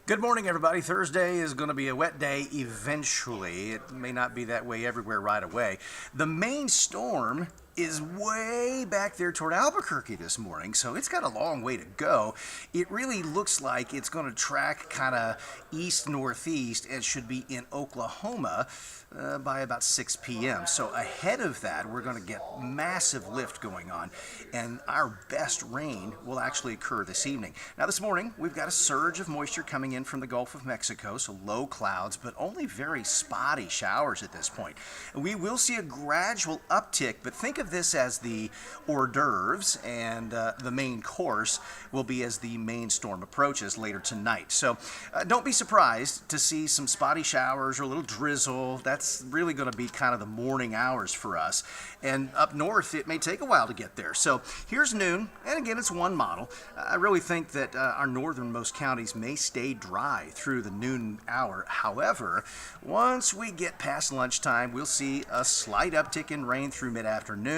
Good morning, everybody. Thursday is going to be a wet day eventually. It may not be that way everywhere right away. The main storm is way back there toward Albuquerque this morning, so it's got a long way to go. It really looks like it's going to track kind of east-northeast and should be in Oklahoma by about 6 p.m. So ahead of that, we're going to get massive lift going on, and our best rain will actually occur this evening. Now, this morning, we've got a surge of moisture coming in from the Gulf of Mexico, so low clouds, but only very spotty showers at this point. We will see a gradual uptick, but think of this as the hors d'oeuvres, and the main course will be as the main storm approaches later tonight. So don't be surprised to see some spotty showers or a little drizzle. That's really going to be kind of the morning hours for us. And up north, it may take a while to get there. So here's noon, and again, it's one model. I really think that our northernmost counties may stay dry through the noon hour. However, once we get past lunchtime, we'll see a slight uptick in rain through mid-afternoon.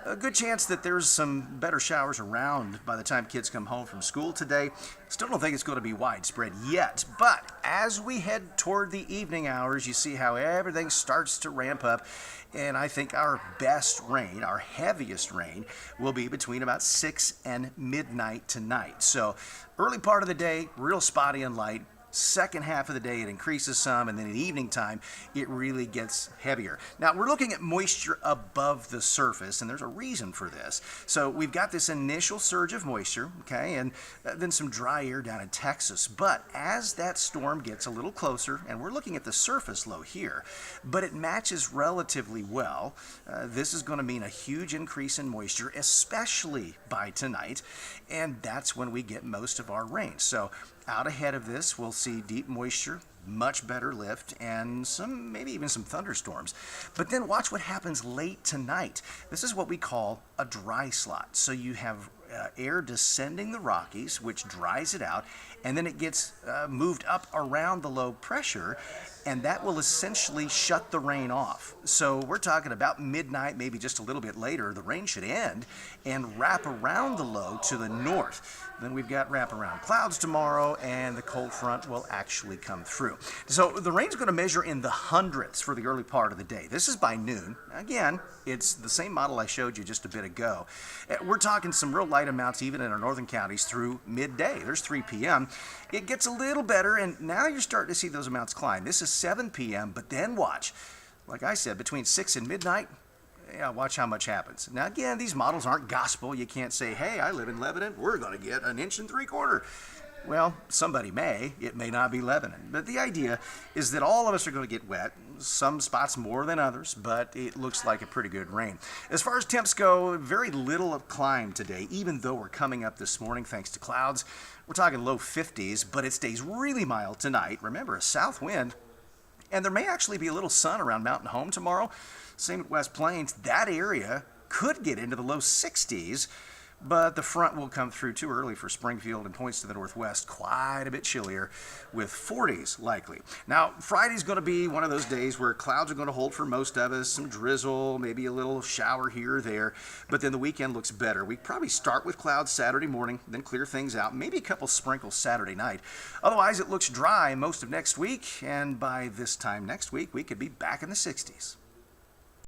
A good chance that there's some better showers around by the time kids come home from school today. Still don't think it's going to be widespread yet, but as we head toward the evening hours, you see how everything starts to ramp up, and I think our best rain, our heaviest rain, will be between about 6 and midnight tonight. So early part of the day, real spotty and light. Second half of the day, it increases some, and then in evening time, it really gets heavier. Now, we're looking at moisture above the surface, and there's a reason for this. So we've got this initial surge of moisture, okay, and then some dry air down in Texas. But as that storm gets a little closer, and we're looking at the surface low here, but it matches relatively well, this is going to mean a huge increase in moisture, especially by tonight, and that's when we get most of our rain. So out ahead of this, we'll see deep moisture, much better lift, and maybe even some thunderstorms. But then watch what happens late tonight. This is what we call a dry slot. So you have air descending the Rockies, which dries it out, and then it gets moved up around the low pressure, and that will essentially shut the rain off. So we're talking about midnight, maybe just a little bit later, the rain should end and wrap around the low to the north. Then we've got wraparound clouds tomorrow, and the cold front will actually come through. So the rain's going to measure in the hundredths for the early part of the day. This is by noon. Again, it's the same model I showed you just a bit ago. We're talking some real light amounts even in our northern counties through midday. There's 3 p.m. It gets a little better, and now you're starting to see those amounts climb. This is 7 p.m., but then watch. Like I said, between 6 and midnight, yeah, watch how much happens. Now, again, these models aren't gospel. You can't say, hey, I live in Lebanon, we're going to get 1 3/4 inches. Well, somebody may. It may not be Lebanon. But the idea is that all of us are going to get wet, some spots more than others, but it looks like a pretty good rain. As far as temps go, very little of climb today, even though we're coming up this morning thanks to clouds. We're talking low 50s, but it stays really mild tonight. Remember, a south wind. And there may actually be a little sun around Mountain Home tomorrow. Same at West Plains. That area could get into the low 60s, but the front will come through too early for Springfield and points to the northwest, quite a bit chillier, with 40s likely. Now, Friday's going to be one of those days where clouds are going to hold for most of us, some drizzle, maybe a little shower here or there, but then the weekend looks better. We probably start with clouds Saturday morning, then clear things out, maybe a couple sprinkles Saturday night. Otherwise, it looks dry most of next week, and by this time next week, we could be back in the 60s.